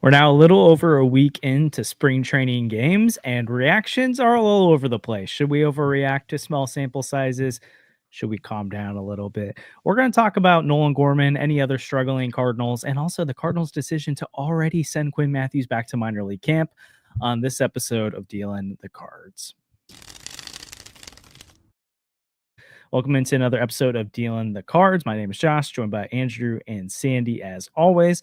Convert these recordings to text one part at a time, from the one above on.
We're now a little over a week into spring training games, and reactions are all over the place. Should we overreact to small sample sizes? Should we calm down a little bit? We're going to talk about Nolan Gorman, any other struggling Cardinals, and also the Cardinals' decision to already send Quinn Mathews back to minor league camp on this episode of Dealing the Cards. Welcome into another episode of Dealing the Cards. My name is Josh, joined by Andrew and Sandy as always.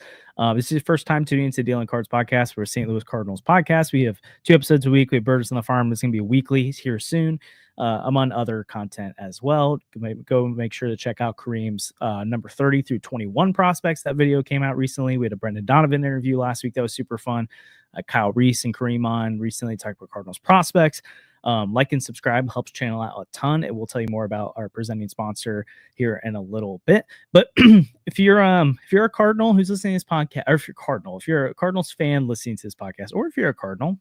This is your first time tuning into Dealing Cards podcast. We're a St. Louis Cardinals podcast. We have 2 episodes a week. We have Birds on the Farm. It's going to be weekly here soon, among other content as well. Go make sure to check out Kareem's number 30 through 21 prospects. That video came out recently. We had a Brendan Donovan interview last week. That was super fun. Kyle Reese and Kareem on recently talked about Cardinals prospects. Like and subscribe helps channel out a ton. It will tell you more about our presenting sponsor here in a little bit. But if you're a Cardinal who's listening to this podcast, or if you're a Cardinals fan listening to this podcast, or if you're a Cardinal,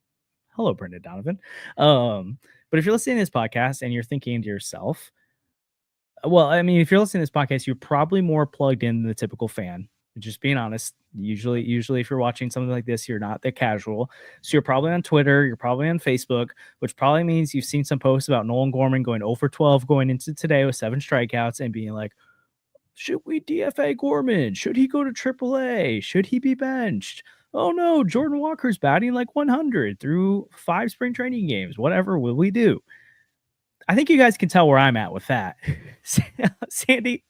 hello, Brendan Donovan. But if you're listening to this podcast and you're thinking to yourself, well, I mean, if you're listening to this podcast, you're probably more plugged in than the typical fan. Just being honest, usually if you're watching something like this, you're not that casual. So you're probably on Twitter, you're probably on Facebook, which probably means you've seen some posts about Nolan Gorman going 0 for 12 going into today with 7 strikeouts and being like, should we DFA Gorman? Should he go to AAA? Should he be benched? Oh no, Jordan Walker's batting like 100 through 5 spring training games. Whatever will we do? I think you guys can tell where I'm at with that. Sandy,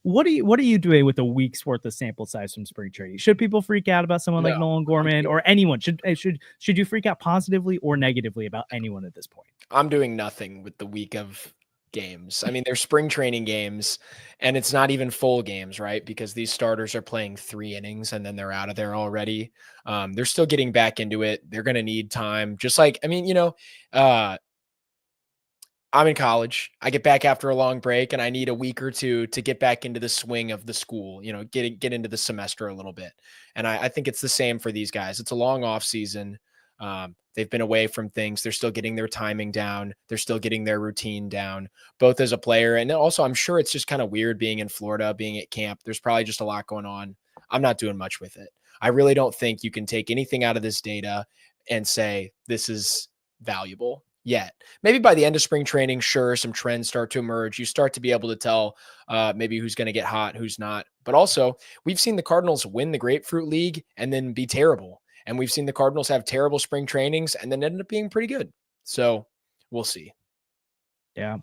what are you doing with a week's worth of sample size from spring training? Should people freak out about someone like Nolan Gorman or anyone? Should you freak out positively or negatively about anyone at this point? I'm doing nothing with the week of games. I mean, they're spring training games and it's not even full games, right? Because these starters are playing 3 innings and then they're out of there already. They're still getting back into it. They're going to need time. Just like, I mean, I'm in college. I get back after a long break and I need a week or 2 to get back into the swing of the school, get into the semester a little bit. And I think it's the same for these guys. It's a long off season. They've been away from things. They're still getting their timing down. They're still getting their routine down, both as a player. And also I'm sure it's just kind of weird being in Florida, being at camp. There's probably just a lot going on. I'm not doing much with it. I really don't think you can take anything out of this data and say, this is valuable yet. Maybe by the end of spring training, sure, some trends start to emerge. You start to be able to tell maybe who's going to get hot, who's not. But also, we've seen the Cardinals win the Grapefruit League and then be terrible. And we've seen the Cardinals have terrible spring trainings and then end up being pretty good. So we'll see. Yeah.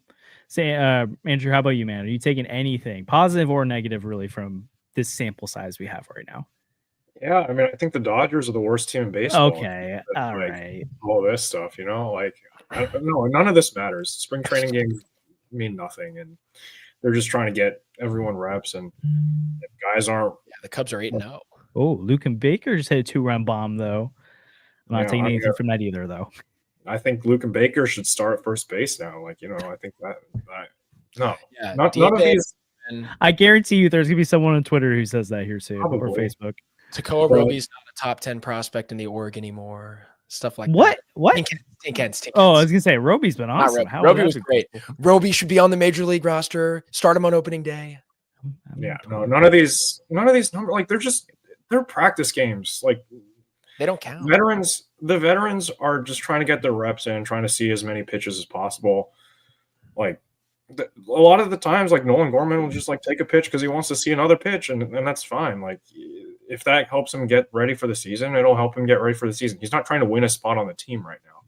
Say, Andrew, how about you, man? Are you taking anything positive or negative really from this sample size we have right now? Yeah, I mean, I think the Dodgers are the worst team in baseball. Okay, all right. All this stuff, like, no, none of this matters. Spring training games mean nothing, and they're just trying to get everyone reps, and guys aren't. Yeah, the Cubs are 8-0. Oh, Luke and Baker just hit a 2-run bomb, though. I'm not taking anything from that either, though. I think Luke and Baker should start at first base now. I think that no, yeah, none of these. I guarantee you, there's gonna be someone on Twitter who says that here soon, or Facebook. Takoa Roby's not a top 10 prospect in the org anymore. Stuff like what? That. What? Tinkens. Oh, I was gonna say Roby's been awesome. Roby was great. Roby should be on the major league roster. Start him on opening day. Yeah, no, none of these numbers. Like they're practice games. Like they don't count. The veterans are just trying to get their reps in, trying to see as many pitches as possible. Like a lot of the times, like Nolan Gorman will just like take a pitch because he wants to see another pitch, and that's fine. Like if that helps him get ready for the season, it'll help him get ready for the season. He's not trying to win a spot on the team right now.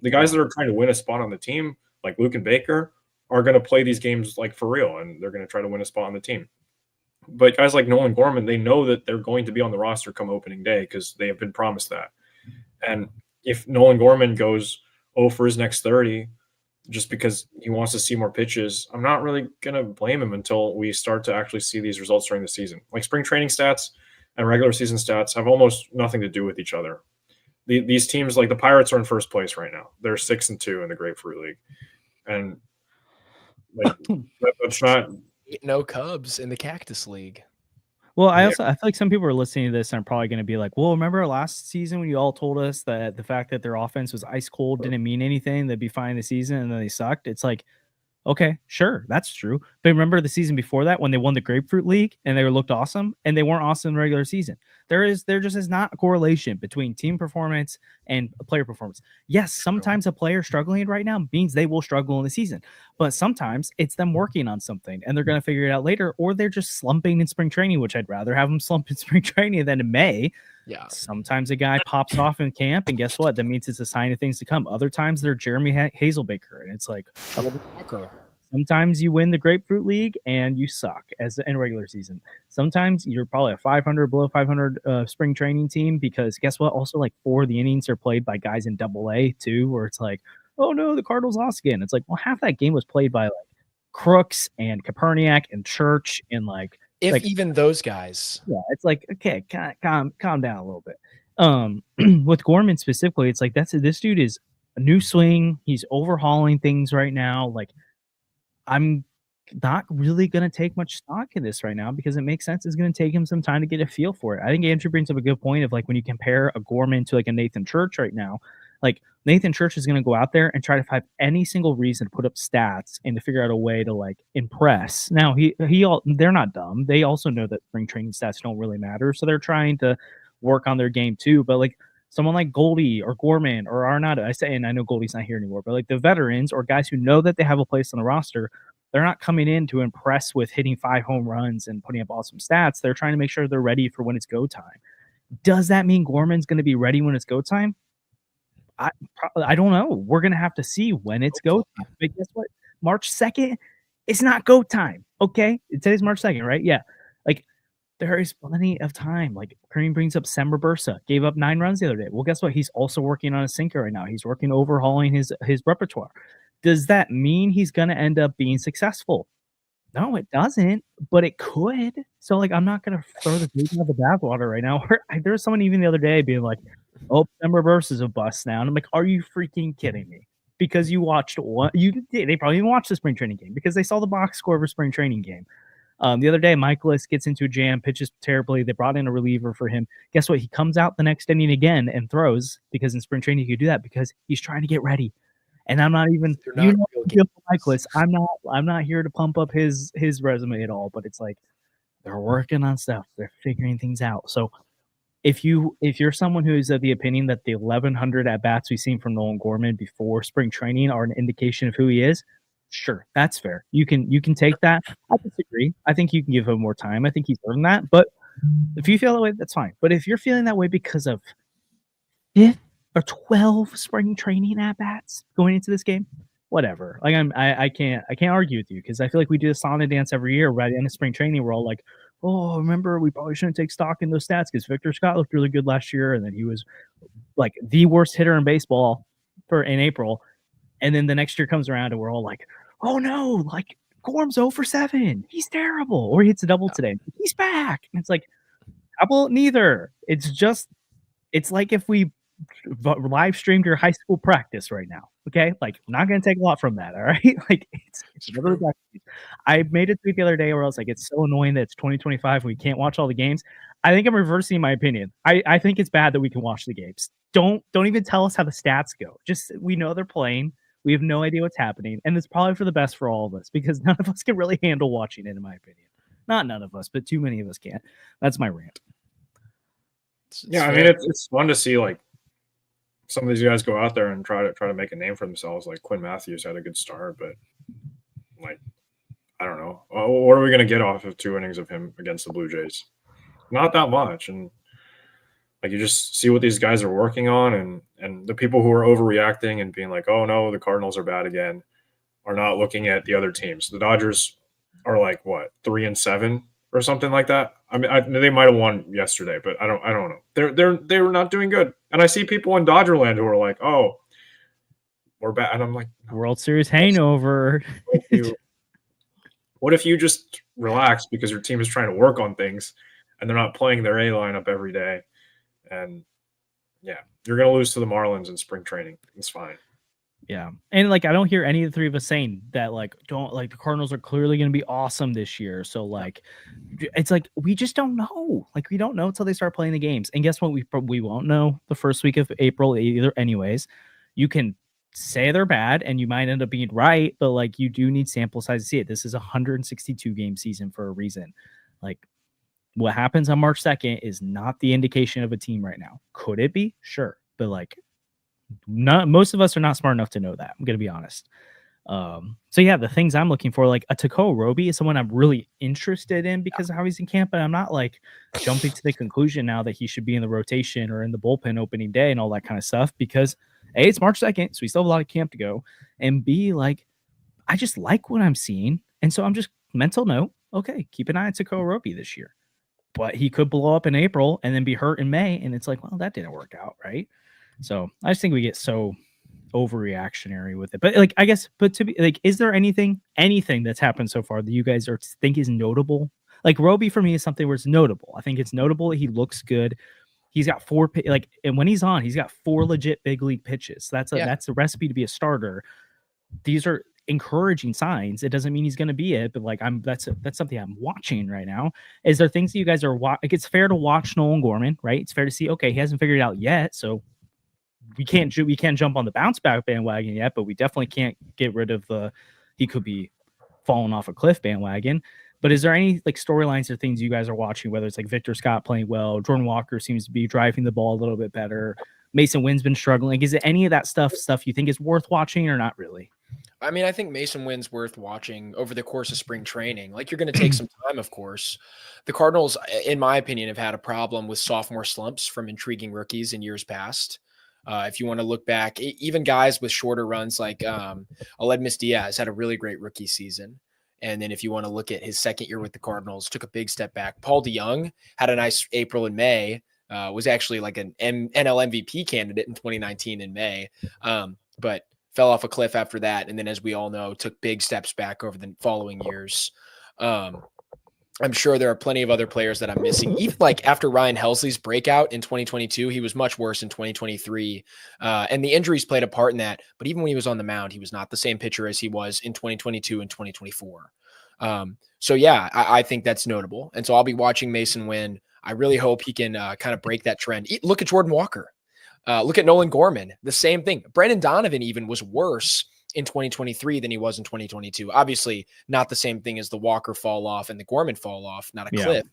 The guys that are trying to win a spot on the team, like Luke and Baker, are going to play these games like for real, and they're going to try to win a spot on the team. But guys like Nolan Gorman, they know that they're going to be on the roster come opening day because they have been promised that. And if Nolan Gorman goes 0 for his next 30 just because he wants to see more pitches, I'm not really going to blame him until we start to actually see these results during the season. Like spring training stats and regular season stats have almost nothing to do with each other. These teams, like the Pirates, are in first place right now. They're 6-2 in the Grapefruit League. And like that's not... No Cubs in the Cactus League. Well, I feel like some people are listening to this and are probably going to be like, well, remember last season when you all told us that the fact that their offense was ice cold didn't mean anything, they'd be fine this season, and then they sucked? It's like, Okay, sure, that's true. But remember the season before that when they won the Grapefruit League and they looked awesome, and they weren't awesome in the regular season. There just is not a correlation between team performance and player performance. Yes, sometimes a player struggling right now means they will struggle in the season, but sometimes it's them working on something and they're going to figure it out later, or they're just slumping in spring training, which I'd rather have them slump in spring training than in May. Yeah. Sometimes a guy pops off in camp, and guess what? That means it's a sign of things to come. Other times they're Jeremy Hazelbaker, and it's like, sometimes you win the Grapefruit League and you suck as in regular season. Sometimes you're probably a 500 below 500 spring training team, because guess what? Also, like 4 of the innings are played by guys in Double-A too, where it's like, oh no, the Cardinals lost again. It's like, well, half that game was played by like Crooks and Kaepernick and Church and like. If even those guys. Yeah, it's like, okay, calm down a little bit. With Gorman specifically, it's like this dude is a new swing. He's overhauling things right now. Like, I'm not really going to take much stock in this right now because it makes sense. It's going to take him some time to get a feel for it. I think Andrew brings up a good point of like when you compare a Gorman to like a Nathan Church right now, like Nathan Church is going to go out there and try to find any single reason to put up stats and to figure out a way to like impress. Now they're not dumb. They also know that spring training stats don't really matter, so they're trying to work on their game too. But like someone like Goldie or Gorman or Arnado, and I know Goldie's not here anymore, but like the veterans or guys who know that they have a place on the roster, they're not coming in to impress with hitting 5 home runs and putting up awesome stats. They're trying to make sure they're ready for when it's go time. Does that mean Gorman's going to be ready when it's go time? I don't know. We're going to have to see when it's go time. But guess what? March 2nd, it's not go time. Okay? Today's March 2nd, right? Yeah. Like, there is plenty of time. Like, Kareem brings up Sember Bursa, gave up 9 runs the other day. Well, guess what? He's also working on a sinker right now. He's working overhauling his repertoire. Does that mean he's going to end up being successful? No, it doesn't, but it could. So, like, I'm not going to throw the baby out of the bathwater right now. There was someone even the other day being like, oh, Sember Bursa is a bust now. And I'm like, are you freaking kidding me? Because you watched what they probably even watched the spring training game because they saw the box score of a spring training game. The other day, Michaelis gets into a jam, pitches terribly. They brought in a reliever for him. Guess what? He comes out the next inning again and throws, because in spring training you could do that because he's trying to get ready. And I'm not even Michaelis. I'm not here to pump up his resume at all. But it's like they're working on stuff. They're figuring things out. So if you're someone who is of the opinion that the 1,100 at bats we've seen from Nolan Gorman before spring training are an indication of who he is, sure, that's fair. You can take that. I disagree. I think you can give him more time. I think he's earned that. But if you feel that way, that's fine. But if you're feeling that way because of 5 or 12 spring training at bats going into this game, whatever. Like I can't argue with you because I feel like we do a sauna dance every year right in the spring training. We're all like, oh, remember we probably shouldn't take stock in those stats because Victor Scott looked really good last year, and then he was like the worst hitter in baseball in April. And then the next year comes around and we're all like, oh no, like Gorm's 0 for 7. He's terrible. Or he hits a double today. He's back. And it's like, how about neither? It's like if we live streamed your high school practice right now. Okay. Like, I'm not going to take a lot from that. All right. Like, it's really back. I made a tweet the other day where I was like, it's so annoying that it's 2025 and we can't watch all the games. I think I'm reversing my opinion. I think it's bad that we can watch the games. Don't even tell us how the stats go. Just, we know they're playing. We have no idea what's happening. And it's probably for the best for all of us because none of us can really handle watching it, in my opinion. Not none of us, but too many of us can't. That's my rant. Yeah, I mean, it's fun to see like some of these guys go out there and try to make a name for themselves. Like Quinn Mathews had a good start, but like, I don't know. What are we going to get off of 2 innings of him against the Blue Jays? Not that much. And like, you just see what these guys are working on, and the people who are overreacting and being like, oh no, the Cardinals are bad again, are not looking at the other teams. The Dodgers are like what, 3-7 or something like that. I mean, they might have won yesterday, but I don't know. They're not doing good. And I see people in Dodgerland who are like, oh, we're bad. And I'm like, World Series hangover. What if you just relax because your team is trying to work on things and they're not playing their A lineup every day? And yeah, you're going to lose to the Marlins in spring training. It's fine. Yeah. And like, I don't hear any of the three of us saying that, like, the Cardinals are clearly going to be awesome this year. So like, it's like, we just don't know. Like, we don't know until they start playing the games. And guess what? We won't know the first week of April either. Anyways, you can say they're bad, and you might end up being right, but like you do need sample size to see it. This is a 162 game season for a reason. Like what happens on March 2nd is not the indication of a team right now. Could it be? Sure. But like most of us are not smart enough to know that. I'm going to be honest. So yeah, the things I'm looking for, like a Takao Roby is someone I'm really interested in because of how he's in camp, but I'm not like jumping to the conclusion now that he should be in the rotation or in the bullpen opening day and all that kind of stuff because A, it's March 2nd, so we still have a lot of camp to go, and B, like I just like what I'm seeing, and so I'm just mental note, okay, keep an eye on Takao Roby this year, but he could blow up in April and then be hurt in May, and it's like, well, that didn't work out, right? So I just think we get so overreactionary with it, but like I guess, but to be like, is there anything that's happened so far that you guys are think is notable? Like Roby for me is something where it's notable. I think it's notable that he looks good. He's got and when he's on, he's got 4 legit big league pitches. That's the recipe to be a starter. These are encouraging signs. It doesn't mean he's going to be it, but like that's something I'm watching right now. Is there things that you guys are like? It's fair to watch Nolan Gorman, right? It's fair to see. Okay, he hasn't figured it out yet, so we can't jump on the bounce back bandwagon yet, but we definitely can't get rid of he could be falling off a cliff bandwagon. But is there any like storylines or things you guys are watching, whether it's like Victor Scott playing well, Jordan Walker seems to be driving the ball a little bit better, Mason Wynn's been struggling? Like, is it any of that stuff you think is worth watching or not really? I mean, I think Mason Wynn's worth watching over the course of spring training. Like, you're going to take some time, of course. The Cardinals, in my opinion, have had a problem with sophomore slumps from intriguing rookies in years past. If you want to look back, even guys with shorter runs like Aledmus Diaz had a really great rookie season. And then if you want to look at his second year with the Cardinals, took a big step back. Paul DeYoung had a nice April and May, was actually like an NL MVP candidate in 2019 in May, but fell off a cliff after that. And then, as we all know, took big steps back over the following years. I'm sure there are plenty of other players that I'm missing. Even like after Ryan Helsley's breakout in 2022, he was much worse in 2023. And the injuries played a part in that. But even when he was on the mound, he was not the same pitcher as he was in 2022 and 2024. So yeah, I think that's notable. And so I'll be watching Mason Wynn. I really hope he can kind of break that trend. Look at Jordan Walker. Look at Nolan Gorman. The same thing. Brendan Donovan even was worse in 2023 than he was in 2022. Obviously not the same thing as the Walker fall off and the Gorman fall off, not a cliff.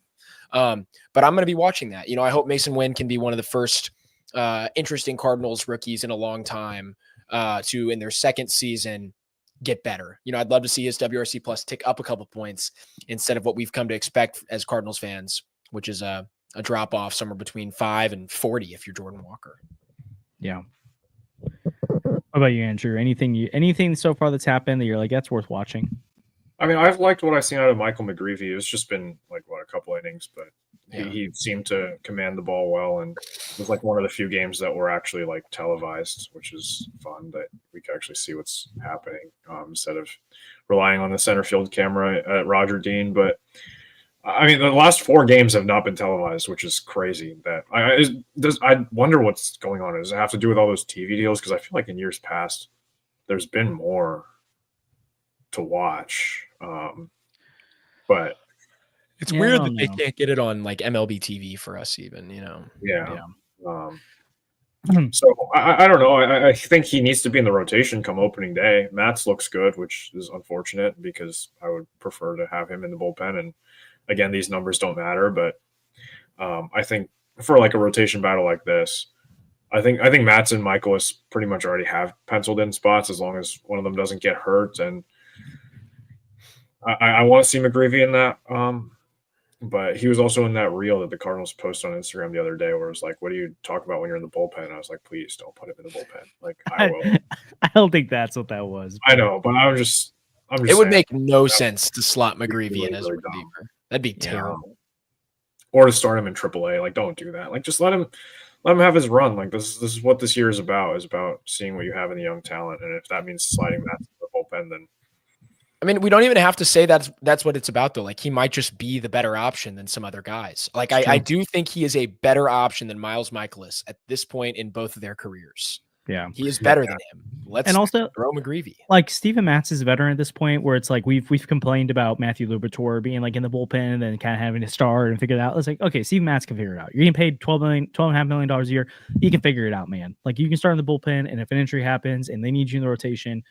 But I'm going to be watching that. I hope Mason Wynn can be one of the first interesting Cardinals rookies in a long time to, in their second season, get better. I'd love to see his WRC plus tick up a couple points instead of what we've come to expect as Cardinals fans, which is a drop off somewhere between 5 and 40 if you're Jordan Walker. Yeah. What about you, Andrew? Anything so far that's happened that you're like, that's worth watching? I mean, I've liked what I've seen out of Michael McGreevy. It's just been like a couple innings, but he seemed to command the ball well, and it was like one of the few games that were actually like televised, which is fun that we can actually see what's happening instead of relying on the center field camera at Roger Dean. But I mean, the last 4 games have not been televised, which is crazy. That I wonder what's going on. Does it have to do with all those TV deals? Because I feel like in years past, there's been more to watch. But it's weird that they can't get it on like MLB TV for us, even. Yeah. So I don't know. I think he needs to be in the rotation come opening day. Matz looks good, which is unfortunate because I would prefer to have him in the bullpen. And again, these numbers don't matter, but I think for like a rotation battle like this, I think Matz and Michaelis pretty much already have penciled in spots as long as one of them doesn't get hurt. And I want to see McGreevy in that. But he was also in that reel that the Cardinals posted on Instagram the other day where it was like, what do you talk about when you're in the bullpen? And I was like, please don't put him in the bullpen. Like, I will. I don't think that's what that was. I know, but I'm just it would make no sense to slot McGreevy in as a reliever. That'd be terrible. Or to start him in AAA. Like, don't do that. Like, just let him have his run. Like, this is what this year is about seeing what you have in the young talent. And if that means sliding that to the bullpen, then I mean, we don't even have to say that's what it's about, though. Like, he might just be the better option than some other guys. Like, I do think he is a better option than Miles Michaelis at this point in both of their careers. Yeah. He is better than him. Let's And also throw McGreevy. like Steven Matz is a veteran at this point where it's like we've complained about Matthew Lubator being like in the bullpen and then kind of having to start and figure it out. It's like, okay, Steven Matz can figure it out. You're getting paid $12.5 million a year. You can figure it out, man. Like you can start in the bullpen, and if an injury happens and they need you in the rotation,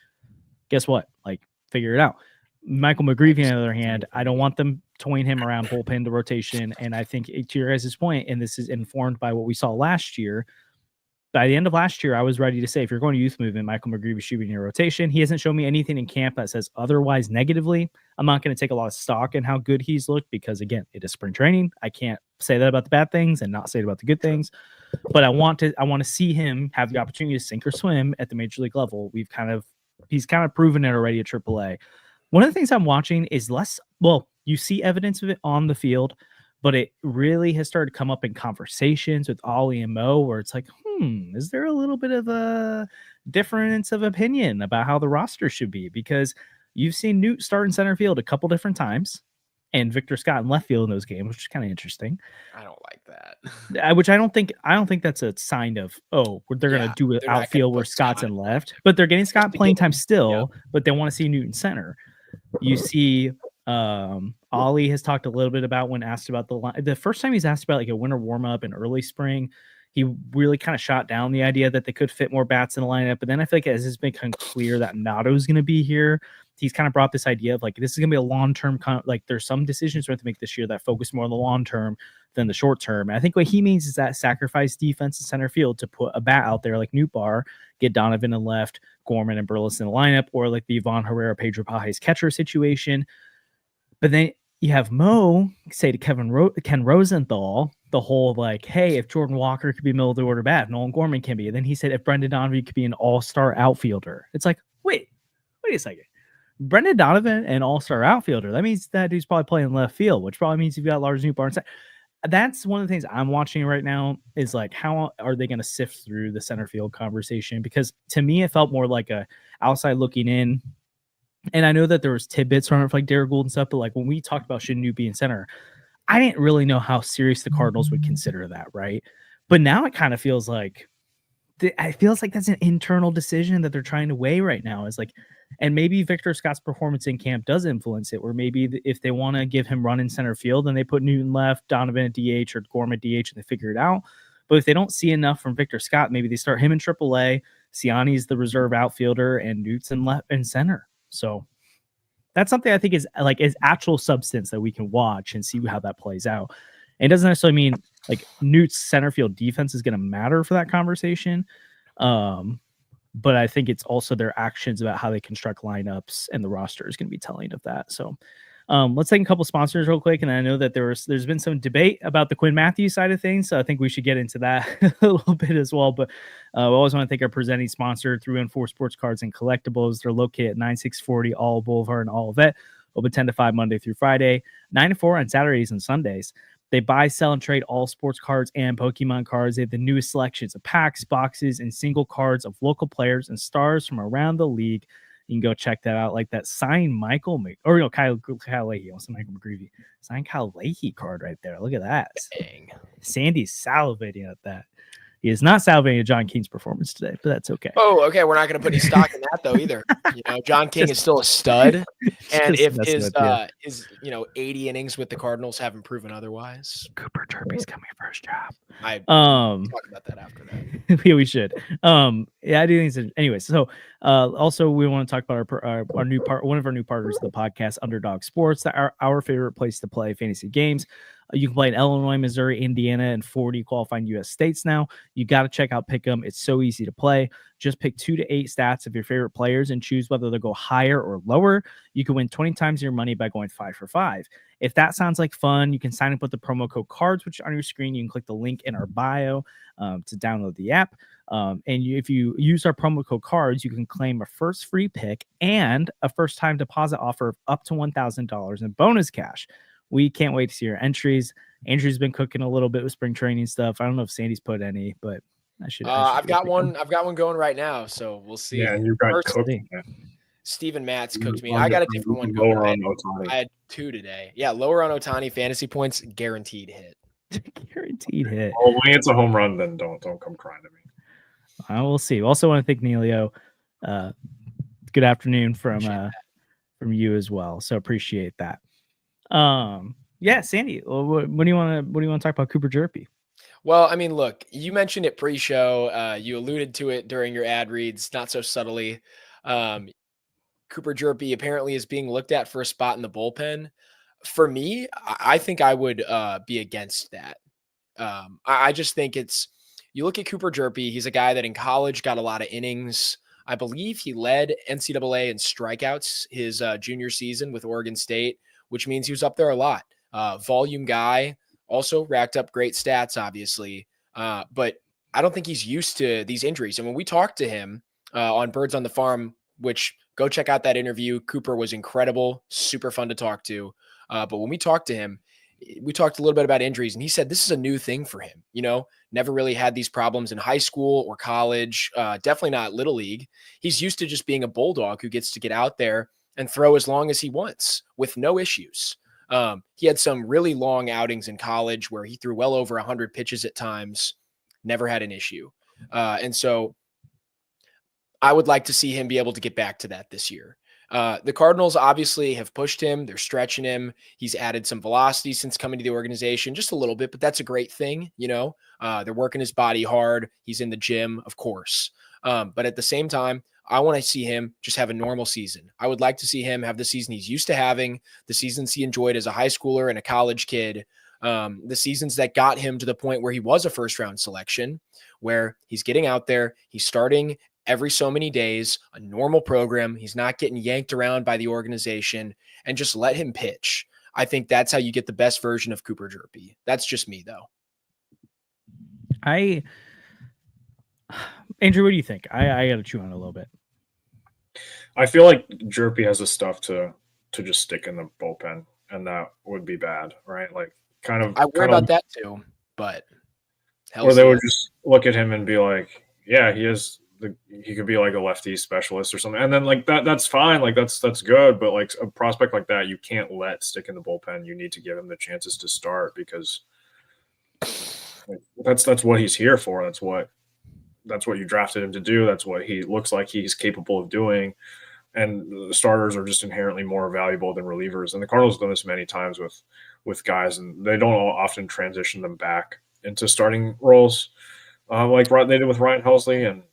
guess what? Like figure it out. Michael McGreevy, on the other hand, I don't want them toying him around bullpen, the rotation. And I think to your guys' point, and this is informed by what we saw last year, by the end of last year, I was ready to say, if you're going to youth movement, Michael McGreevy should be in your rotation. He hasn't shown me anything in camp that says otherwise negatively. I'm not going to take a lot of stock in how good he's looked because, again, it is spring training. I can't say that about the bad things and not say it about the good things. But I want to see him have the opportunity to sink or swim at the major league level. He's kind of proven it already at AAA. One of the things I'm watching is you see evidence of it on the field, but it really has started to come up in conversations with Ollie and Mo where it's like, is there a little bit of a difference of opinion about how the roster should be? Because you've seen Newt start in center field a couple different times and Victor Scott in left field in those games, which is kind of interesting. I don't like that. Which I don't think that's a sign of, they're going to do an outfield where Scott's in left, but they're getting Scott playing time still, but they want to see Newt in center. You see Ollie has talked a little bit about when asked about the first time he's asked about like a winter warm-up in early spring, he really kind of shot down the idea that they could fit more bats in the lineup. But then I feel like as it's become clear that Nato is going to be here, he's kind of brought this idea of like, this is going to be a long-term, like there's some decisions we have to make this year that focus more on the long-term than the short-term. And I think what he means is that sacrifice defense in center field to put a bat out there like Newt Bar, get Donovan in left, Gorman and Burles in the lineup, or like the Ivan Herrera, Pedro Pajes catcher situation. But then you have Mo say to Ken Rosenthal, the whole like, hey, if Jordan Walker could be middle of the order bat, Nolan Gorman can be. And then he said if Brendan Donovan could be an all-star outfielder. It's like, wait a second. Brendan Donovan, an all-star outfielder. That means that dude's probably playing left field, which probably means you've got Lars Newt Barnes. That's one of the things I'm watching right now is like, how are they going to sift through the center field conversation? Because to me, it felt more like a outside looking in. And I know that there was tidbits from like Derek Gould and stuff, but like when we talked about should Newt be in center, I didn't really know how serious the Cardinals would consider that, right? But now it kind of feels like that's an internal decision that they're trying to weigh right now. Is like, and maybe Victor Scott's performance in camp does influence it, or maybe if they want to give him run in center field, then they put Newton left, Donovan at DH, or Gorman at DH, and they figure it out. But if they don't see enough from Victor Scott, maybe they start him in AAA. Siani's the reserve outfielder, and Newt's in left and center. So that's something I think is actual substance that we can watch and see how that plays out. And it doesn't necessarily mean like Newt's center field defense is going to matter for that conversation. But I think it's also their actions about how they construct lineups and the roster is going to be telling of that. So let's take a couple sponsors real quick. And I know that there's been some debate about the Quinn Mathews side of things. So I think we should get into that a little bit as well. But I always want to thank our presenting sponsor, 314 Sports Cards and Collectibles. They're located at 9640 All Boulevard in Olivet, open 10 to 5 Monday through Friday, 9 to 4 on Saturdays and Sundays. They buy, sell, and trade all sports cards and Pokemon cards. They have the newest selections of packs, boxes, and single cards of local players and stars from around the league. You can go check that out. Like that signed Kyle Leahy, also Michael McGreevy. Signed Kyle Leahy card right there. Look at that. Dang. Sandy's salivating at that. He is not salivating at John King's performance today, but that's okay. Oh, okay. We're not going to put any stock in that though either. John King is still a stud, and if his 80 innings with the Cardinals haven't proven otherwise, Cooper Turpey's coming for his job. I talk about that after that. Yeah, we should. I do think. Anyway, so also we want to talk about our new one of our new partners of the podcast, Underdog Sports, that are our favorite place to play fantasy games. You can play in Illinois, Missouri, Indiana, and 40 qualifying U.S. states now. You got to check out Pick'em. It's so easy to play. Just pick 2 to 8 stats of your favorite players and choose whether they'll go higher or lower. You can win 20 times your money by going 5 for 5. If that sounds like fun, you can sign up with the promo code CARDS, which is on your screen. You can click the link in our bio to download the app. If you use our promo code CARDS, you can claim a first free pick and a first-time deposit offer of up to $1,000 in bonus cash. We can't wait to see your entries. Andrew's been cooking a little bit with spring training stuff. I don't know if Sandy's put any, but I should. I've got one going right now, so we'll see. Yeah, and you got cooking. Steven Matz cooked me. I got a different one going. I had 2 today. Yeah, lower on Ohtani fantasy points, guaranteed hit. Guaranteed hit. Well, when it's a home run, then don't come crying to me. We'll see. We also want to thank Neilio. Good afternoon from you as well. So appreciate that. Yeah, Sandy, what do you want to talk about Cooper Hjerpe? Well, I mean, look, you mentioned it pre-show. You alluded to it during your ad reads, not so subtly. Cooper Hjerpe apparently is being looked at for a spot in the bullpen. For me, I think I would be against that. I just think you look at Cooper Hjerpe, he's a guy that in college got a lot of innings. I believe he led NCAA in strikeouts his junior season with Oregon State, which means he was up there a lot. Volume guy, also racked up great stats, obviously. But I don't think he's used to these injuries. And when we talked to him on Birds on the Farm, which go check out that interview, Cooper was incredible, super fun to talk to. But when we talked to him, we talked a little bit about injuries, and he said this is a new thing for him. Never really had these problems in high school or college, definitely not little league. He's used to just being a bulldog who gets to get out there and throw as long as he wants with no issues. He had some really long outings in college where he threw well over 100 pitches at times, never had an issue. And so I would like to see him be able to get back to that this year. The Cardinals obviously have pushed him. They're stretching him. He's added some velocity since coming to the organization, just a little bit, but that's a great thing. They're working his body hard. He's in the gym, of course. But at the same time, I want to see him just have a normal season. I would like to see him have the season he's used to having, the seasons he enjoyed as a high schooler and a college kid, the seasons that got him to the point where he was a first-round selection, where he's getting out there, he's starting every so many days, a normal program. He's not getting yanked around by the organization, and just let him pitch. I think that's how you get the best version of Cooper Hjerpe. That's just me, though. Andrew, what do you think? I got to chew on it a little bit. I feel like Hjerpe has the stuff to just stick in the bullpen, and that would be bad, right? Like I worry about that too, but or they would just look at him and be like, yeah, he could be like a lefty specialist or something. And then like that's fine. Like that's good. But like a prospect like that, you can't let stick in the bullpen. You need to give him the chances to start because that's what he's here for. That's what you drafted him to do. That's what he looks like he's capable of doing. And the starters are just inherently more valuable than relievers. And the Cardinals have done this many times with guys, and they don't often transition them back into starting roles like they did with Ryan Helsley. And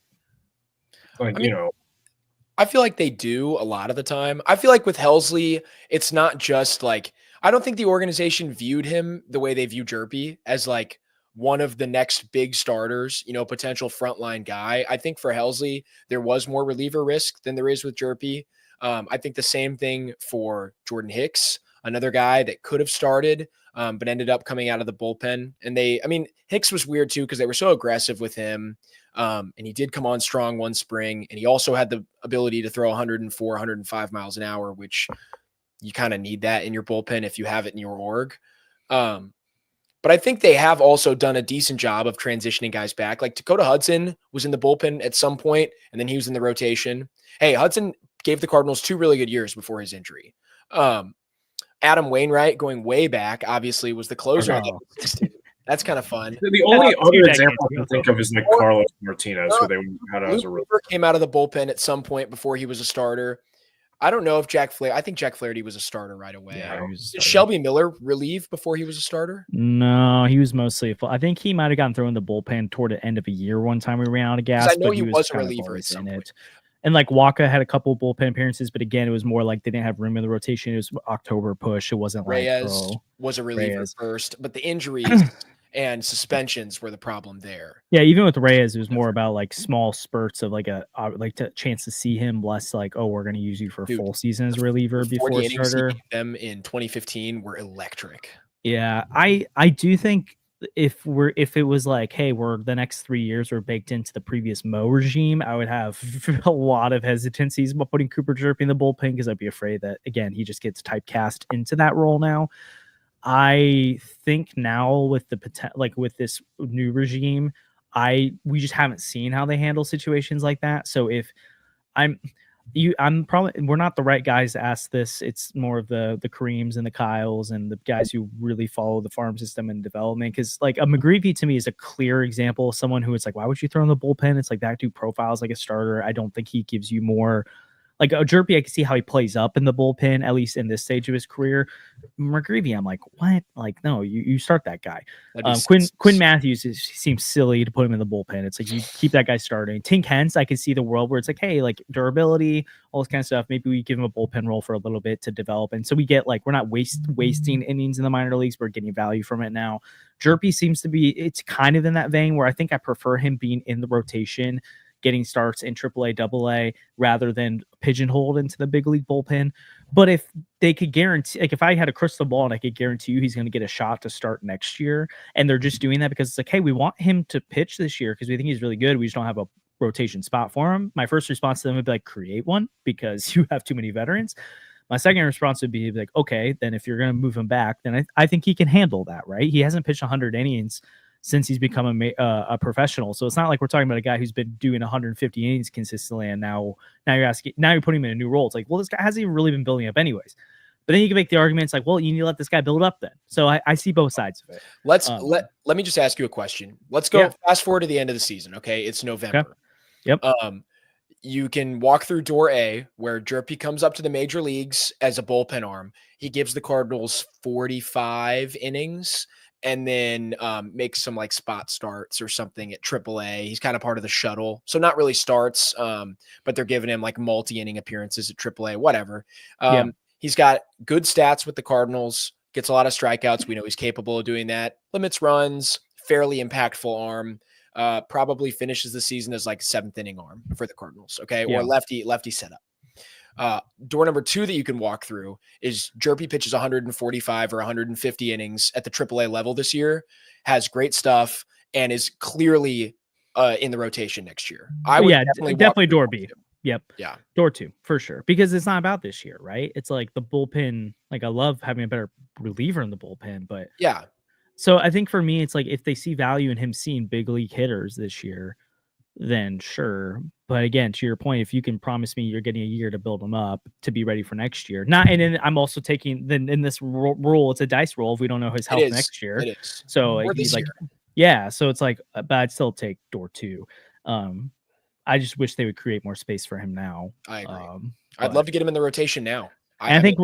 I feel like they do a lot of the time. I feel like with Helsley, it's not just like, I don't think the organization viewed him the way they view Hjerpe as like one of the next big starters, potential frontline guy. I think for Helsley, there was more reliever risk than there is with Hjerpe. I think the same thing for Jordan Hicks, another guy that could have started, but ended up coming out of the bullpen. And Hicks was weird too, because they were so aggressive with him. And he did come on strong one spring, and he also had the ability to throw 104, 105 miles an hour, which you kind of need that in your bullpen if you have it in your org. But I think they have also done a decent job of transitioning guys back. Like Dakota Hudson was in the bullpen at some point, and then he was in the rotation. Hey, Hudson gave the Cardinals 2 really good years before his injury. Adam Wainwright, going way back, obviously was the closer. That's kind of fun. The only other example I can think of is like Carlos Martinez, who they had as a reliever. Came out of the bullpen at some point before he was a starter. I don't know if I think Jack Flaherty was a starter right away. Yeah, did Shelby Miller relieve before he was a starter? No, he was mostly I think he might have gotten thrown in the bullpen toward the end of a year one time we ran out of gas. I know he was a reliever at some point. And like Waka had a couple bullpen appearances, but again, it was more like they didn't have room in the rotation. It was October push. It wasn't Reyes was a reliever first, but the injuries and suspensions were the problem there. Yeah, even with Reyes, it was more about like small spurts of like a chance to see him, less like, oh, we're going to use you for a full season as a reliever before starter. Them in 2015 were electric. Yeah, I do think if it was like, hey, we're the next 3 years we're baked into the previous Mo regime, I would have a lot of hesitancies about putting Cooper Hjerpe in the bullpen because I'd be afraid that again he just gets typecast into that role now. I think now with with this new regime, we just haven't seen how they handle situations like that. So if we're not the right guys to ask this. It's more of the Kareems and the Kyles and the guys who really follow the farm system and development. Because like a McGreevy to me is a clear example of someone who it's like, why would you throw in the bullpen? It's like that dude profiles like a starter. I don't think he gives you more. Like a Hjerpe, I can see how he plays up in the bullpen, at least in this stage of his career. McGreevy, I'm like, what? Like, no, you start that guy. Quinn Mathews seems silly to put him in the bullpen. It's like you keep that guy starting. Tink Hence, I can see the world where it's like, hey, like durability, all this kind of stuff. Maybe we give him a bullpen role for a little bit to develop. And so we get like, we're not wasting innings in the minor leagues. We're getting value from it now. Hjerpe seems to be, it's kind of in that vein where I think I prefer him being in the rotation, getting starts in AAA, AA, rather than pigeonholed into the big league bullpen. But if they could guarantee, like if I had a crystal ball and I could guarantee you he's going to get a shot to start next year, and they're just doing that because it's like, hey, we want him to pitch this year because we think he's really good. We just don't have a rotation spot for him. My first response to them would be like, create one because you have too many veterans. My second response would be like, okay, then if you're going to move him back, then I think he can handle that, right? He hasn't pitched 100 innings since he's become a professional. So it's not like we're talking about a guy who's been doing 150 innings consistently. And now you're putting him in a new role. It's like, well, this guy hasn't even really been building up anyways. But then you can make the argument. It's like, well, you need to let this guy build up then. So I see both sides of it. Let me just ask you a question. Let's go fast forward to the end of the season. Okay. It's November. Okay. Yep. You can walk through door A where Hjerpe comes up to the major leagues as a bullpen arm. He gives the Cardinals 45 innings. And then makes some like spot starts or something at AAA. He's kind of part of the shuttle. So not really starts, but they're giving him like multi-inning appearances at AAA, whatever. He's got good stats with the Cardinals, gets a lot of strikeouts. We know he's capable of doing that. Limits runs, fairly impactful arm. Probably finishes the season as like 7th inning arm for the Cardinals. Okay. Or lefty setup. Door number 2 that you can walk through is Hjerpe pitches 145 or 150 innings at the AAA level this year, has great stuff, and is clearly in the rotation next year. I would definitely door B. Yep. Yeah. Door 2 for sure. Because it's not about this year, right? It's like the bullpen, like I love having a better reliever in the bullpen, but yeah. So I think for me, it's like if they see value in him seeing big league hitters this year, then sure. But again, to your point, if you can promise me you're getting a year to build them up to be ready for next year, and then I'm also taking then in this rule, it's a dice roll if we don't know his health next year. It is. So he's like, yeah. So it's like, but I'd still take door 2. I just wish they would create more space for him now. I agree. I'd love to get him in the rotation now. I think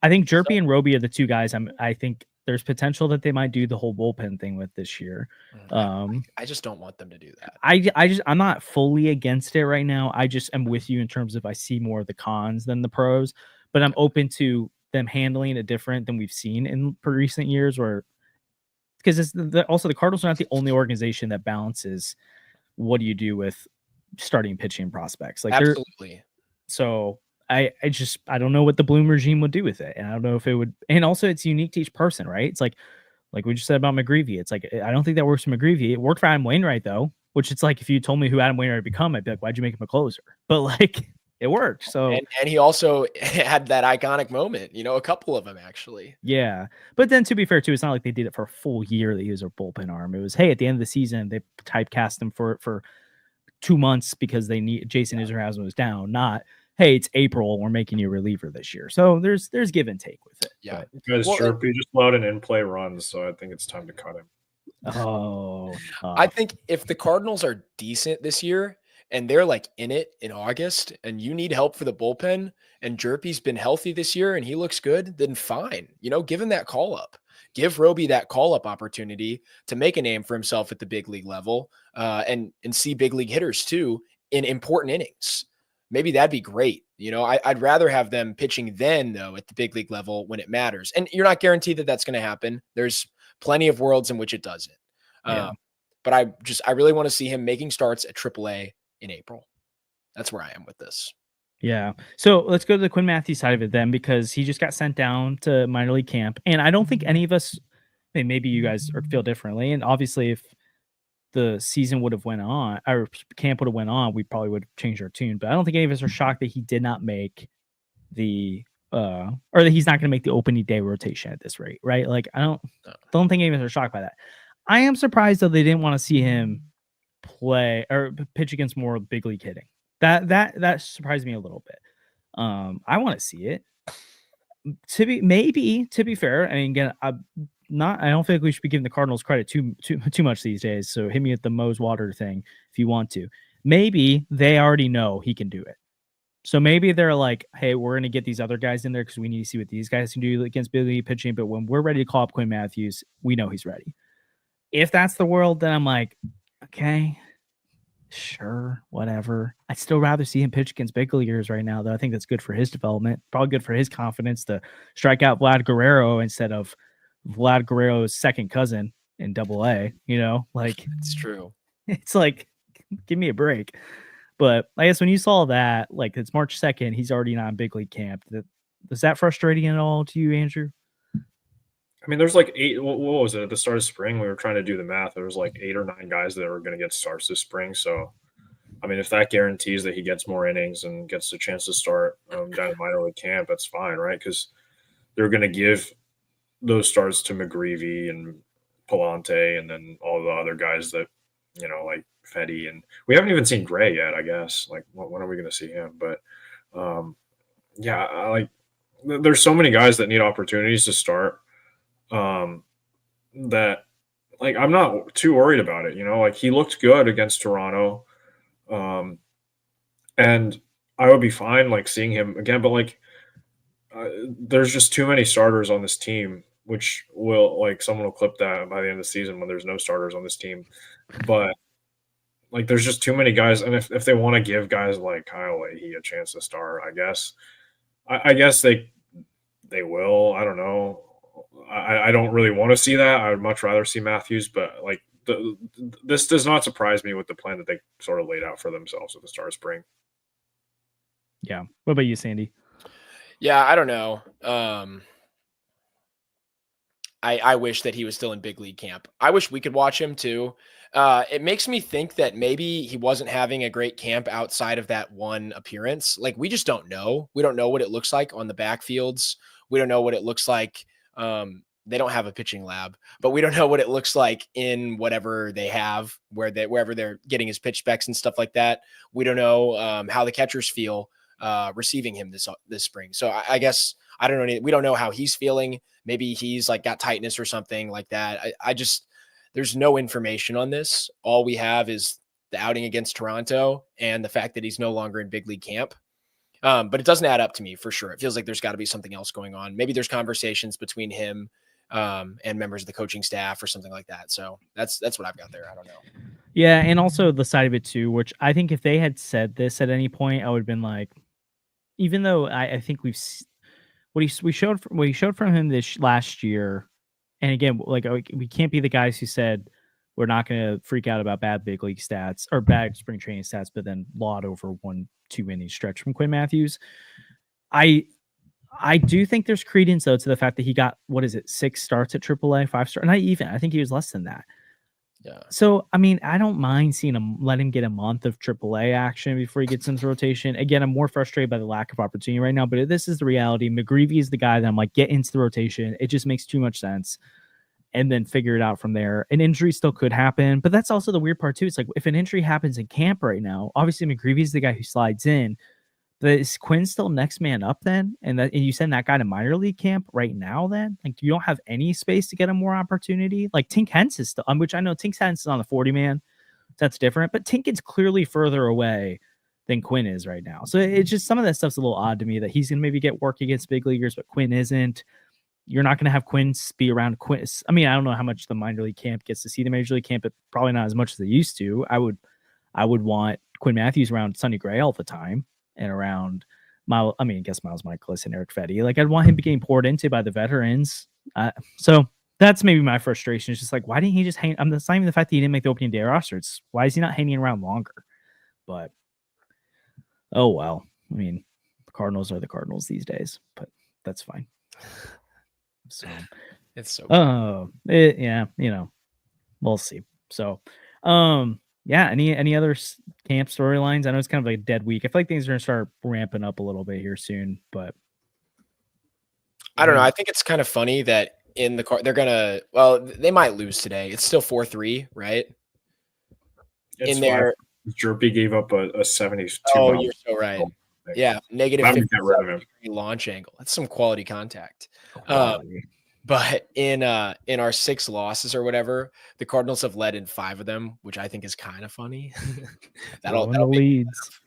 Hjerpe and Roby are the 2 guys. I think there's potential that they might do the whole bullpen thing with this year. I just don't want them to do that. I'm not fully against it right now. I just am with you in terms of I see more of the cons than the pros, but I'm open to them handling it different than we've seen in recent years because also the Cardinals are not the only organization that balances what do you do with starting pitching prospects. Like absolutely. So I don't know what the Bloom regime would do with it. And I don't know if it would, and also it's unique to each person, right? It's like we just said about McGreevy. It's like, I don't think that works for McGreevy. It worked for Adam Wainwright though, which it's like, if you told me who Adam Wainwright had become, I'd be like, why'd you make him a closer? But like it worked. So, and he also had that iconic moment, a couple of them actually. Yeah. But then to be fair too, it's not like they did it for a full year that he was a bullpen arm. It was, hey, at the end of the season, they typecast him for 2 months because they need Jason Isringhausen was down, not, hey, it's April, we're making you a reliever this year. So there's give and take with it. Yeah. Because Hjerpe just allowed an in-play run, so I think it's time to cut him. I think if the Cardinals are decent this year and they're like in it in August and you need help for the bullpen and Hjerpe's been healthy this year and he looks good, then fine. Give him that call up. Give Roby that call-up opportunity to make a name for himself at the big league level and see big league hitters too in important innings. Maybe that'd be great. I'd rather have them pitching then, though, at the big league level when it matters. And you're not guaranteed that that's going to happen. There's plenty of worlds in which it doesn't. But I really want to see him making starts at AAA in April. That's where I am with this. Yeah. So let's go to the Quinn Mathews side of it then, because he just got sent down to minor league camp. And I don't think any of us, maybe you guys feel differently. And obviously if the season would have went on, or camp would have went on, we probably would have changed our tune. But I don't think any of us are shocked that he did not make the or that he's not going to make the opening day rotation at this rate, right? Like I don't think any of us are shocked by that. I am surprised though they didn't want to see him play or pitch against more big league hitting. That surprised me a little bit. I want to see it. To be fair, I mean, again, I don't think we should be giving the Cardinals credit too much these days. So hit me with the Mose Water thing if you want to. Maybe they already know he can do it. So maybe they're like, hey, we're going to get these other guys in there because we need to see what these guys can do against big league pitching. But when we're ready to call up Quinn Mathews, we know he's ready. If that's the world, then I'm like, okay, sure, whatever. I'd still rather see him pitch against big leaguers right now, though. I think that's good for his development. Probably good for his confidence to strike out Vlad Guerrero instead of Vlad Guerrero's second cousin in AA. Like It's true. It's like, give me a break. But I guess when you saw that, like it's March 2nd, he's already not in big league camp. Is that frustrating at all to you, Andrew? I mean, there's like 8. What was it at the start of spring? We were trying to do the math. There was like 8 or 9 guys that were going to get starts this spring. So, I mean, if that guarantees that he gets more innings and gets a chance to start down in minor league camp, that's fine, right? Because they're going to give those starts to McGreevy and Palante and then all the other guys that, like Fetty. And we haven't even seen Gray yet, I guess. Like, when are we going to see him? But, yeah, there's so many guys that need opportunities to start that, like, I'm not too worried about it. Like, he looked good against Toronto. And I would be fine, like, seeing him again. But, like, there's just too many starters on this team, which will, like, someone will clip that by the end of the season when there's no starters on this team. But, like, there's just too many guys. And if they want to give guys like Kyle Leahy a chance to start, I guess they will. I don't know. I don't really want to see that. I would much rather see Mathews, but like this does not surprise me with the plan that they sort of laid out for themselves at the start of spring. Yeah. What about you, Sandy? Yeah, I don't know. I wish that he was still in big league camp. I wish we could watch him too. It makes me think that maybe he wasn't having a great camp outside of that one appearance. Like, we just don't know. We don't know what it looks like on the backfields. We don't know what it looks like. They don't have a pitching lab, but we don't know what it looks like in whatever they have, wherever they're getting his pitch specs and stuff like that. We don't know how the catchers feel receiving him this spring. So I guess I don't know. We don't know how he's feeling. Maybe he's like got tightness or something like that. I just, there's no information on this. All we have is the outing against Toronto and the fact that he's no longer in big league camp. But it doesn't add up to me for sure. It feels like there's got to be something else going on. Maybe there's conversations between him and members of the coaching staff or something like that. So that's what I've got there. I don't know. Yeah, and also the side of it too, which I think if they had said this at any point, I would have been like, even though I think we showed from him this last year, and again, like we can't be the guys who said we're not going to freak out about bad big league stats or bad spring training stats, but then laud over 1-2 inning stretch from Quinn Mathews. I do think there's credence though to the fact that he got 6 starts at AAA, 5 stars, not even. I think he was less than that. Yeah. So I mean, I don't mind seeing him, let him get a month of AAA action before he gets into rotation. Again, I'm more frustrated by the lack of opportunity right now, but this is the reality. McGreevy is the guy that I'm like, get into the rotation. It just makes too much sense. And then figure it out from there. An injury still could happen, but that's also the weird part too. It's like if an injury happens in camp right now, obviously McGreevy is the guy who slides in. But is Quinn still next man up then? And you send that guy to minor league camp right now then? Like, you don't have any space to get him more opportunity? Like, Tink Hence is still, which I know Tink Hence is on the 40-man. That's different. But Tink is clearly further away than Quinn is right now. So it's just, some of that stuff's a little odd to me that he's going to maybe get work against big leaguers, but Quinn isn't. You're not going to have Quinn be around Quinn. I mean, I don't know how much the minor league camp gets to see the major league camp, but probably not as much as they used to. I would want Quinn Mathews around Sonny Gray all the time. And around I guess Miles Michaelis and Eric Fetty. Like, I'd want him getting poured into by the veterans. So that's maybe my frustration. It's just like, why didn't he just hang? It's not even the fact that he didn't make the opening day roster. It's why is he not hanging around longer? But oh well. I mean, the Cardinals are the Cardinals these days, but that's fine. So it's so yeah, we'll see. So yeah, any other camp storylines? I know it's kind of like a dead week. I feel like things are going to start ramping up a little bit here soon, but I don't know. I think it's kind of funny that in the car they're going to, they might lose today. It's still 4-3, right? It's in there. Hjerpe gave up a 72. Oh, you're so right. Yeah, negative I'm gonna 50 get rid of him. launch angle. That's some quality contact. Quality. But in our 6 losses or whatever, the Cardinals have led in 5 of them, which I think is kind of funny. that'll the be leads.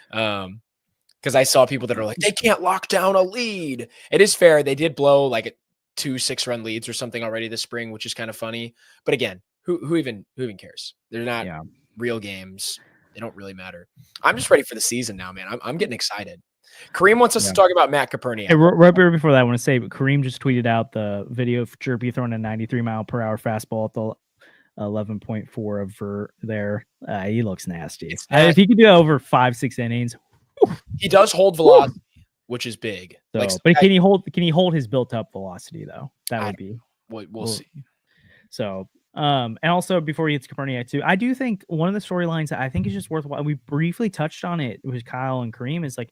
Because I saw people that are like, they can't lock down a lead. It is fair. They did blow like 2 6-run leads or something already this spring, which is kind of funny. But again, who even cares? They're not real games. They don't really matter. I'm just ready for the season now, man. I'm getting excited. Kareem wants us to talk about Matt Caperniak. Hey, right before that, I want to say Kareem just tweeted out the video of Hjerpe throwing a 93-mile-per-hour fastball at the 11.4 of vert there. He looks nasty. If he could do over 5-6 innings, he does hold velocity, which is big. So, but can he hold his built-up velocity though? That would be we'll see. So, and also before he hits Caperniak too, I do think one of the storylines that I think is just worthwhile. We briefly touched on it with Kyle and Kareem is like,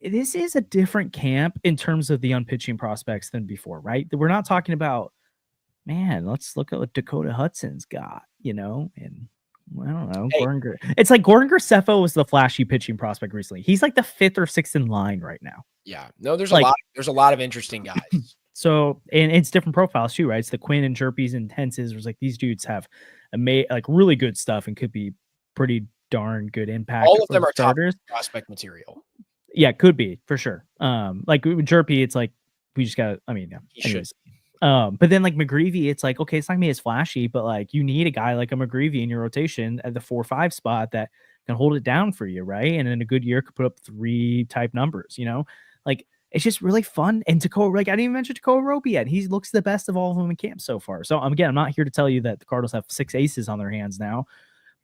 this is a different camp in terms of the unpitching prospects than before, right? We're not talking about, man, let's look at what Dakota Hudson's got, and I don't know. Gordon. It's like Gordon Graceffo was the flashy pitching prospect recently. He's like the 5th or 6th in line right now. Yeah. No, there's a lot of interesting guys. So, and it's different profiles too, right? It's the Quinn and Hjerpes and Tenses. There's like these dudes have like really good stuff and could be pretty darn good impact. All of them are starters. Top prospect material. Yeah, could be for sure. Like with Hjerpe, it's like we just got. I mean, yeah. Anyways. But then like McGreevy, it's like, okay, it's not gonna be as flashy, but like you need a guy like a McGreevy in your rotation at the 4-5 spot that can hold it down for you, right? And in a good year could put up 3 type numbers, like it's just really fun. And Takao, like I didn't even mention Takao Roby yet. He looks the best of all of them in camp so far. So again, I'm not here to tell you that the Cardinals have 6 aces on their hands now,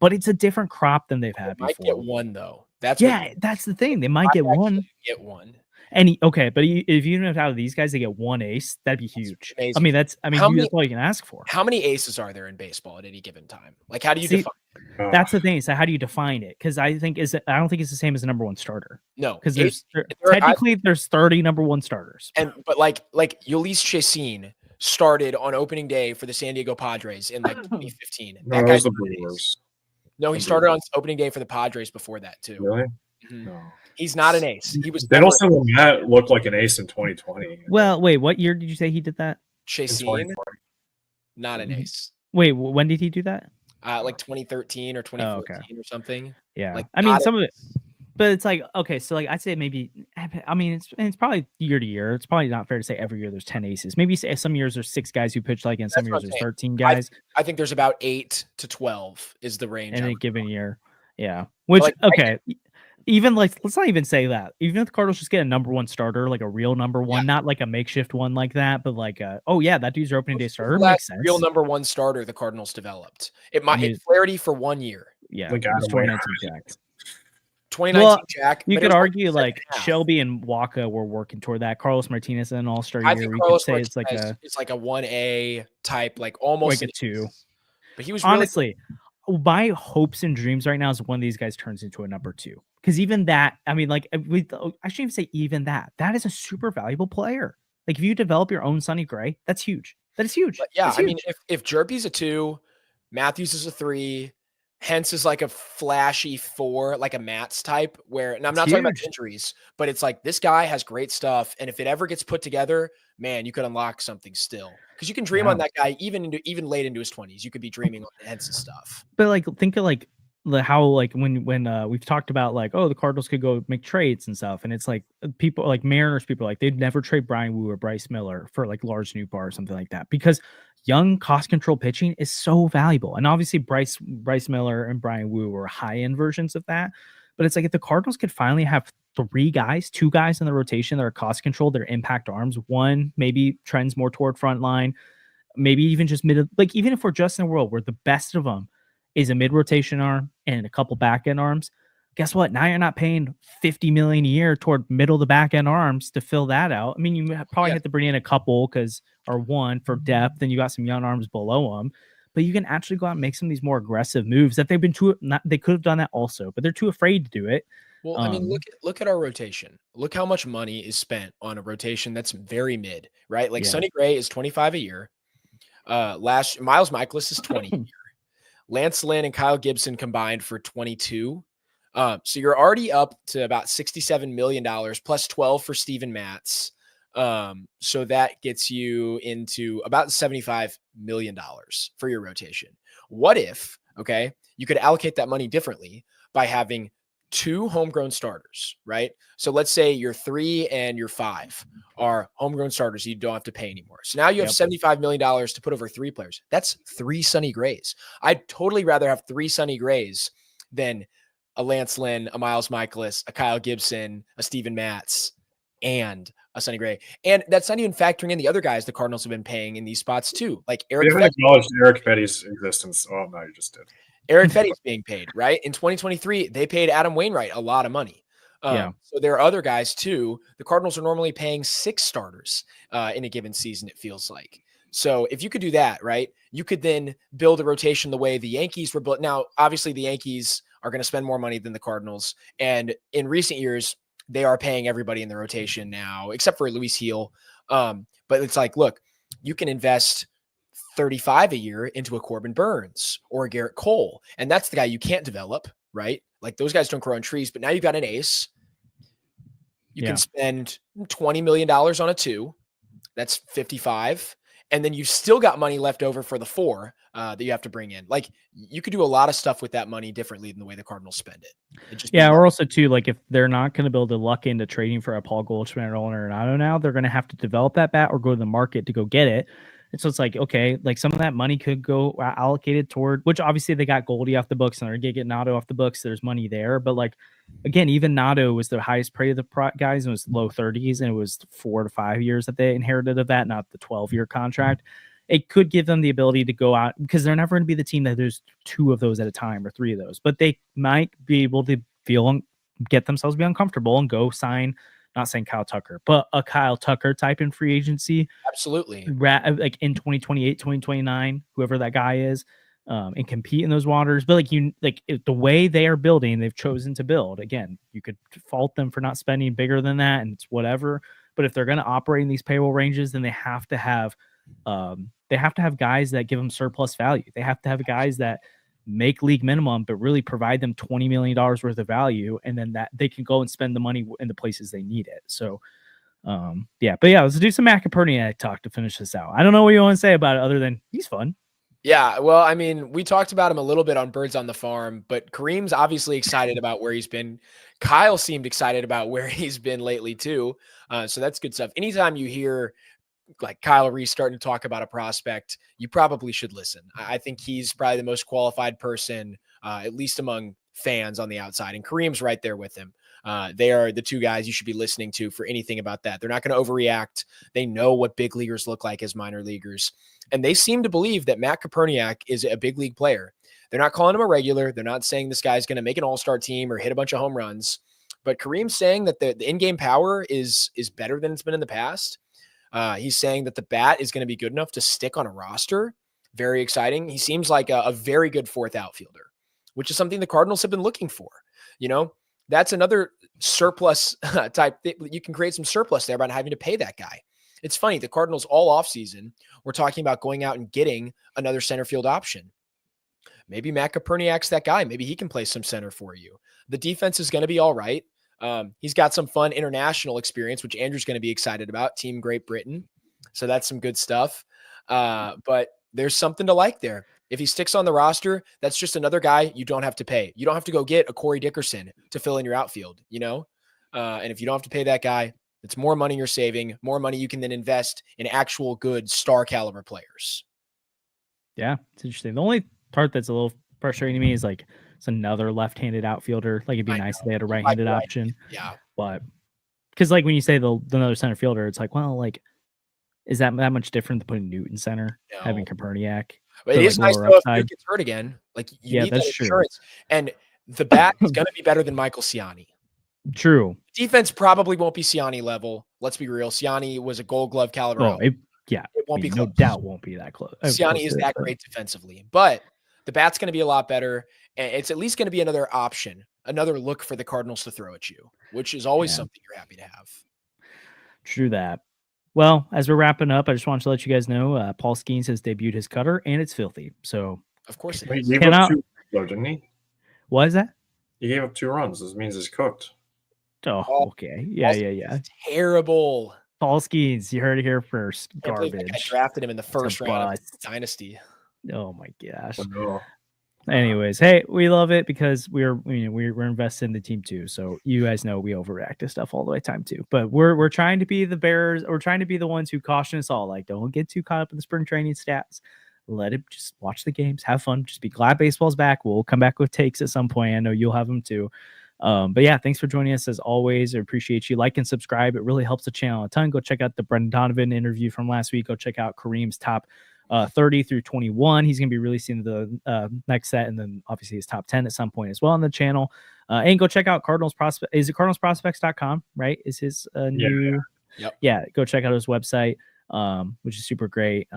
but it's a different crop than they've had before. Might get one though. That's the thing. They might get one. Get one. And but if you don't have out of these guys, they get 1 ace. That'd be huge. I mean, that's all you can ask for. How many aces are there in baseball at any given time? Like, how do you define it? That's the thing. So how do you define it? Because I don't think it's the same as the number 1 starter. No, because there's 30 number 1 starters. But like Ulysses Chassin started on opening day for the San Diego Padres in like 2015. No, that was the Brewers. No, he started on opening day for the Padres before that too. Really? Mm-hmm. No. He's not an ace. He was. They also Matt looked like an ace in 2020. Well, wait, what year did you say he did that? Chassin, not an ace. Wait, when did he do that? Like 2013 or 2014 or something. Yeah, like, I mean some of it, but it's like okay, so like I'd say maybe. I mean, it's probably year to year. It's probably not fair to say every year there's 10 aces. Maybe some years there's 6 guys who pitch like, and some years there's 13 guys. I think there's about 8 to 12 is the range in a given year. Yeah, which okay. Even like, let's not even say that. Even if the Cardinals just get a number 1 starter, like a real number 1, not like a makeshift one like that, but like, that dude's your opening day starter. Makes sense. Real number 1 starter the Cardinals developed. It might hit Flaherty for 1 year. Yeah, like 2019 Jack. 2019 Jack. You could argue like Shelby and Waka were working toward that. Carlos Martinez in an All-Star year. I think Carlos Martinez it's like a 1A type, like almost like a 2. But he was honestly. My hopes and dreams right now is one of these guys turns into a number 2. Because even that, I mean, like, I shouldn't even say even that. That is a super valuable player. Like, if you develop your own Sonny Gray, that's huge. That is huge. But yeah, I mean, if Hjerpe's a 2, Mathews is a 3, Hence is like a flashy 4, like a Mats type, where, and I'm not talking about injuries, but it's like this guy has great stuff. And if it ever gets put together, man, you could unlock something still. Because you can dream on that guy even late into his 20s. You could be dreaming on Hens's stuff. But like, think of like how like when we've talked about like, oh, the Cardinals could go make trades and stuff, and it's like people like Mariners people like they'd never trade Brian Wu or Bryce Miller for like Lars Nootbaar or something like that, because young cost control pitching is so valuable. And obviously Bryce Miller and Brian Wu were high end versions of that, but it's like if the Cardinals could finally have 2 guys in the rotation that are cost control, their impact arms, one maybe trends more toward front line, maybe even just mid, like even if we're just in a world where the best of them is a mid rotation arm and a couple back end arms, guess what? Now you're not paying $50 million a year toward middle of the back end arms to fill that out. I mean, you probably have to bring in a couple or one for depth, and you got some young arms below them, but you can actually go out and make some of these more aggressive moves that they could have done that also, but they're too afraid to do it. Well, I mean, look at our rotation. Look how much money is spent on a rotation that's very mid, right? Like Sonny Gray is 25 a year. Miles Michaelis is 20 a year. Lance Lynn and Kyle Gibson combined for 22. So you're already up to about $67 million plus 12 for Steven Matz. So that gets you into about $75 million for your rotation. What if, okay, you could allocate that money differently by having 2 homegrown starters, right? So let's say your 3 and your 5 are homegrown starters. You don't have to pay anymore. So now you have $75 million to put over 3 players. That's 3 Sonny Grays. I'd totally rather have 3 Sonny Grays than a Lance Lynn, a Miles Michaelis, a Kyle Gibson, a Steven Matz, and a Sonny Gray. And that's not even factoring in the other guys the Cardinals have been paying in these spots too. Like We haven't acknowledged Eric Petty's existence. Oh, no, you just did. Eric Petty's being paid, right? In 2023, they paid Adam Wainwright a lot of money. So there are other guys too. The Cardinals are normally paying 6 starters in a given season, it feels like. So if you could do that, right, you could then build a rotation the way the Yankees were built. Now, obviously, the Yankees are going to spend more money than the Cardinals. And in recent years, they are paying everybody in the rotation now, except for Luis Heel. But it's like, look, you can invest 35 a year into a Corbin Burns or a Garrett Cole. And that's the guy you can't develop, right? Like those guys don't grow on trees, but now you've got an ace. You can spend $20 million on a 2. That's 55. And then you've still got money left over for the 4 that you have to bring in. Like you could do a lot of stuff with that money differently than the way the Cardinals spend it. Or also too, like if they're not going to build a luck into trading for a Paul Goldschmidt or Nolan Arenado now, they're going to have to develop that bat or go to the market to go get it. And so it's like, okay, like some of that money could go allocated toward, which obviously they got Goldie off the books and they're going to get Nato off the books. There's money there. But like, again, even Nato was the highest paid of the guys and it was low 30s. And it was 4 to 5 years that they inherited of that, not the 12-year contract. It could give them the ability to go out because they're never going to be the team that there's 2 of those at a time or 3 of those, but they might be able to get themselves be uncomfortable and go sign, not saying Kyle Tucker, but a Kyle Tucker type in free agency. Absolutely. Like in 2028, 2029, whoever that guy is, and compete in those waters. But the way they are building, they've chosen to build. Again, you could fault them for not spending bigger than that and it's whatever. But if they're going to operate in these payroll ranges, then they have to have guys that give them surplus value. They have to have guys that make league minimum, but really provide them $20 million worth of value. And then that they can go and spend the money in the places they need it. So, let's do some Matt Kaperniak talk to finish this out. I don't know what you want to say about it other than he's fun. Yeah, well, I mean, we talked about him a little bit on Birds on the Farm, but Kareem's obviously excited about where he's been. Kyle seemed excited about where he's been lately too. So that's good stuff. Anytime you hear like Kyle Reese starting to talk about a prospect, you probably should listen. I think he's probably the most qualified person, at least among fans on the outside. And Kareem's right there with him. They are the 2 guys you should be listening to for anything about that. They're not going to overreact. They know what big leaguers look like as minor leaguers. And they seem to believe that Matt Kaperniak is a big league player. They're not calling him a regular. They're not saying this guy's going to make an all-star team or hit a bunch of home runs. But Kareem's saying that the in-game power is better than it's been in the past. He's saying that the bat is going to be good enough to stick on a roster. Very exciting. He seems like a very good 4th outfielder, which is something the Cardinals have been looking for. You know, that's another surplus type. You can create some surplus there by not having to pay that guy. It's funny. The Cardinals all offseason were talking about going out and getting another center field option. Maybe Matt Kaperniak's that guy. Maybe he can play some center for you. The defense is going to be all right. He's got some fun international experience, which Andrew's going to be excited about, Team Great Britain. So that's some good stuff. But there's something to like there. If he sticks on the roster, that's just another guy you don't have to pay. You don't have to go get a Corey Dickerson to fill in your outfield, you know? And if you don't have to pay that guy, it's more money you're saving, more money you can then invest in actual good star caliber players. Yeah, it's interesting. The only part that's a little frustrating to me is like, it's another left-handed outfielder. Like it'd be nice if they had a right-handed option. Yeah. But because like when you say another center fielder, it's like, well, like, is that much different than putting Newton center, having Kaperniak? But it is nice though if Newt gets hurt again. Like you need that insurance. True. And the bat is going to be better than Michael Ciani. True. Defense probably won't be Ciani level. Let's be real. Ciani was a Gold Glove caliber. Oh, it won't be close. No doubt won't be that close. Ciani is that great defensively, but the bat's going to be a lot better. And it's at least going to be another option, another look for the Cardinals to throw at you, which is always something you're happy to have. True that. Well, as we're wrapping up, I just wanted to let you guys know Paul Skeens has debuted his cutter, and it's filthy. So, of course, it is. Didn't he? What is that? He gave up 2 runs. This means he's cooked. Oh, okay. Yeah. Terrible. Falskins, you heard it here first. Can't believe I Garbage. drafted him in the first round of bust. Dynasty. Oh my gosh. No. Anyways, hey, we love it because we're invested in the team too. So you guys know we overreact to stuff all the time too. But we're trying to be the bearers. We're trying to be the ones who caution us all. Like, don't get too caught up in the spring training stats. Let it just watch the games, have fun. Just be glad baseball's back. We'll come back with takes at some point. I know you'll have them too. But yeah, thanks for joining us as always. I appreciate you. Like and subscribe. It really helps the channel a ton. Go check out the Brendan Donovan interview from last week. Go check out Kareem's top 30 through 21. He's going to be releasing the next set, and then obviously his top 10 at some point as well on the channel. And go check out Cardinals Prospect. Is it cardinalsprospects.com, right? Is his new? Yep. Yeah, go check out his website, which is super great.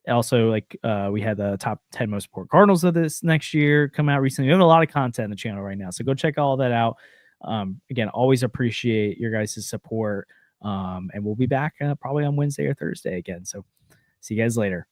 Also, like we had the top 10 most important Cardinals of this next year come out recently. We have a lot of content on the channel right now, so go check all that out. Again, always appreciate your guys' support. And we'll be back probably on Wednesday or Thursday again. So see you guys later.